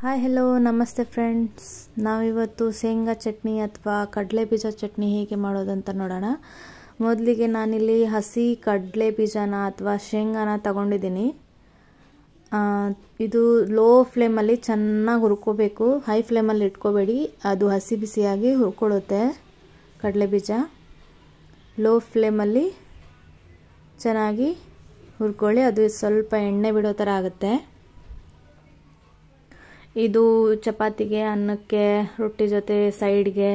Hi hello ನಮಸ್ತೆ friends, ನಾವಿವತ್ತು ಶೇಂಗಾ ಚಟ್ನಿ ಅಥವಾ ಕಡಲೆ ಬೀಜ ಚಟ್ನಿ ಹೇಗೆ ಮಾಡೋದಂತ ನೋಡೋಣ. ಮೊದಲಿಗೆ ನಾನಿಲ್ಲಿ ಹಸಿ ಕಡಲೆ ಬೀಜನ ಅಥವಾ ಶೇಂಗಾನ ತಗೊಂಡಿದ್ದೀನಿ. ಇದು ಲೋ ಫ್ಲೇಮಲ್ಲಿ ಚೆನ್ನಾಗಿ ಹುರ್ಕೋಬೇಕು, ಹೈ ಫ್ಲೇಮಲ್ಲಿ ಇಟ್ಕೋಬೇಡಿ, ಅದು ಹಸಿ ಬಿಸಿಯಾಗಿ ಹುರ್ಕೊಳ್ಳುತ್ತೆ. ಕಡಲೆ ಬೀಜ ಲೋ ಫ್ಲೇಮಲ್ಲಿ ಚೆನ್ನಾಗಿ ಹುರ್ಕೊಳ್ಳಿ, ಅದು ಸ್ವಲ್ಪ ಎಣ್ಣೆ ಬಿಡೋ ಥರ ಆಗುತ್ತೆ. ಇದು ಚಪಾತಿಗೆ, ಅನ್ನಕ್ಕೆ, ರೊಟ್ಟಿ ಜೊತೆ ಸೈಡ್ಗೆ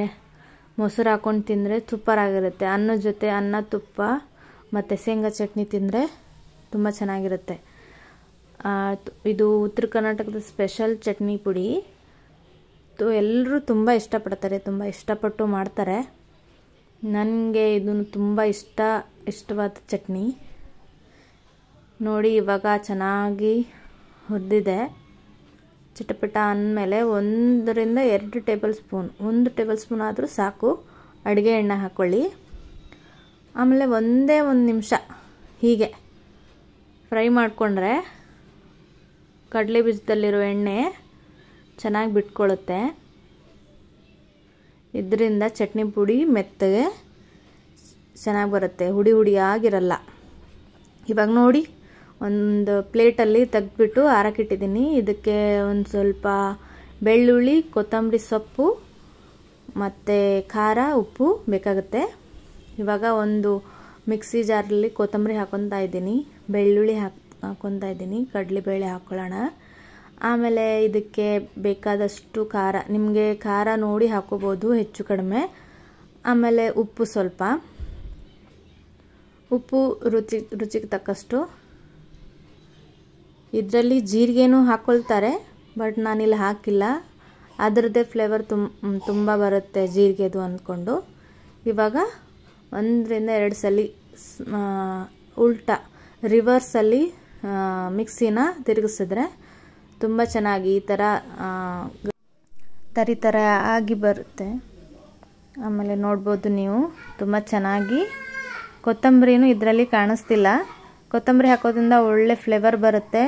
ಮೊಸರು ಹಾಕೊಂಡು ತಿಂದರೆ ಸೂಪರ್ ಆಗಿರುತ್ತೆ. ಅನ್ನದ ಜೊತೆ ಅನ್ನ, ತುಪ್ಪ ಮತ್ತು ಶೇಂಗಾ ಚಟ್ನಿ ತಿಂದರೆ ತುಂಬ ಚೆನ್ನಾಗಿರುತ್ತೆ. ಇದು ಉತ್ತರ ಕರ್ನಾಟಕದ ಸ್ಪೆಷಲ್ ಚಟ್ನಿ ಪುಡಿ. ಎಲ್ಲರೂ ತುಂಬ ಇಷ್ಟಪಡ್ತಾರೆ, ತುಂಬ ಇಷ್ಟಪಟ್ಟು ಮಾಡ್ತಾರೆ. ನನಗೆ ಇದು ತುಂಬ ಇಷ್ಟವಾದ ಚಟ್ನಿ. ನೋಡಿ, ಇವಾಗ ಚೆನ್ನಾಗಿ ಹುರಿದಿದೆ. ಚಿಟಪಟ ಅಂದಮೇಲೆ 1 ರಿಂದ 2 ಟೇಬಲ್ ಸ್ಪೂನ್, 1 ಟೇಬಲ್ ಸ್ಪೂನ್ ಆದರೂ ಸಾಕು ಅಡುಗೆ ಎಣ್ಣೆ ಹಾಕ್ಕೊಳ್ಳಿ. ಆಮೇಲೆ ಒಂದೇ 1 ನಿಮಿಷ ಹೀಗೆ ಫ್ರೈ ಮಾಡಿಕೊಂಡ್ರೆ ಕಡಲೆ ಬೀಜದಲ್ಲಿರೋ ಎಣ್ಣೆ ಚೆನ್ನಾಗಿ ಬಿಟ್ಕೊಳ್ಳುತ್ತೆ. ಇದರಿಂದ ಚಟ್ನಿ ಪುಡಿ ಮೆತ್ತಗೆ ಚೆನ್ನಾಗಿ ಬರುತ್ತೆ, ಹುಡಿ ಹುಡಿಯಾಗಿರಲ್ಲ. ಇವಾಗ ನೋಡಿ, ಒಂದು ಪ್ಲೇಟಲ್ಲಿ ತೆಗೆದ್ಬಿಟ್ಟು ಆರಕ್ಕಿಟ್ಟಿದ್ದೀನಿ. ಇದಕ್ಕೆ ಒಂದು ಸ್ವಲ್ಪ ಬೆಳ್ಳುಳ್ಳಿ, ಕೊತ್ತಂಬರಿ ಸೊಪ್ಪು ಮತ್ತು ಖಾರ, ಉಪ್ಪು ಬೇಕಾಗುತ್ತೆ. ಇವಾಗ ಒಂದು ಮಿಕ್ಸಿ ಜಾರಲ್ಲಿ ಕೊತ್ತಂಬರಿ ಹಾಕ್ಕೊತಾ ಇದ್ದೀನಿ, ಬೆಳ್ಳುಳ್ಳಿ ಹಾಕ್ಕೊತಾ ಇದ್ದೀನಿ, ಕಡಲೆಬೇಳೆ ಹಾಕ್ಕೊಳ್ಳೋಣ. ಆಮೇಲೆ ಇದಕ್ಕೆ ಬೇಕಾದಷ್ಟು ಖಾರ, ನಿಮಗೆ ಖಾರ ನೋಡಿ ಹಾಕ್ಕೋಬೋದು, ಹೆಚ್ಚು ಕಡಿಮೆ. ಆಮೇಲೆ ಉಪ್ಪು ಸ್ವಲ್ಪ, ಉಪ್ಪು ರುಚಿಗೆ ತಕ್ಕಷ್ಟು. ಇದರಲ್ಲಿ ಜೀರಿಗೆನೂ ಹಾಕ್ಕೊಳ್ತಾರೆ, ಬಟ್ ನಾನಿಲ್ಲಿ ಹಾಕಿಲ್ಲ, ಅದರದ್ದೇ ಫ್ಲೇವರ್ ತುಂಬ ಬರುತ್ತೆ ಜೀರಿಗೆದು ಅಂದ್ಕೊಂಡು. ಇವಾಗ 1 ರಿಂದ 2 ಸಲ ರಿವರ್ಸಲ್ಲಿ ಮಿಕ್ಸಿನ ತಿರುಗಿಸಿದ್ರೆ ತುಂಬ ಚೆನ್ನಾಗಿ ಈ ಥರ ತರಿ ಆಗಿ ಬರುತ್ತೆ. ಆಮೇಲೆ ನೋಡ್ಬೋದು ನೀವು, ತುಂಬ ಚೆನ್ನಾಗಿ ಕೊತ್ತಂಬರಿನೂ ಇದರಲ್ಲಿ ಕಾಣಿಸ್ತಿಲ್ಲ. ಕೊತ್ತಂಬರಿ ಹಾಕೋದ್ರಿಂದ ಒಳ್ಳೆ ಫ್ಲೇವರ್ ಬರುತ್ತೆ,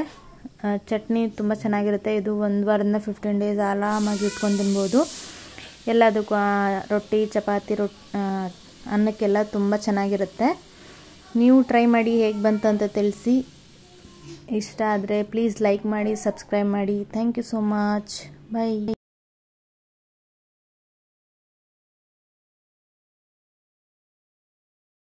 ಚಟ್ನಿ ತುಂಬ ಚೆನ್ನಾಗಿರುತ್ತೆ. ಇದು 1 ವಾರದಿಂದ 15 ಡೇಸ್ ಆರಾಮಾಗಿ ಇಟ್ಕೊಂಡು ತಿನ್ಬೋದು. ಎಲ್ಲದಕ್ಕೂ ರೊಟ್ಟಿ, ಚಪಾತಿ, ಅನ್ನಕ್ಕೆಲ್ಲ ತುಂಬ ಚೆನ್ನಾಗಿರುತ್ತೆ. ನೀವು ಟ್ರೈ ಮಾಡಿ, ಹೇಗೆ ಬಂತು ಅಂತ ತಿಳಿಸಿ. ಇಷ್ಟ ಆದರೆ ಪ್ಲೀಸ್ ಲೈಕ್ ಮಾಡಿ, ಸಬ್ಸ್ಕ್ರೈಬ್ ಮಾಡಿ. Thank you so much. By.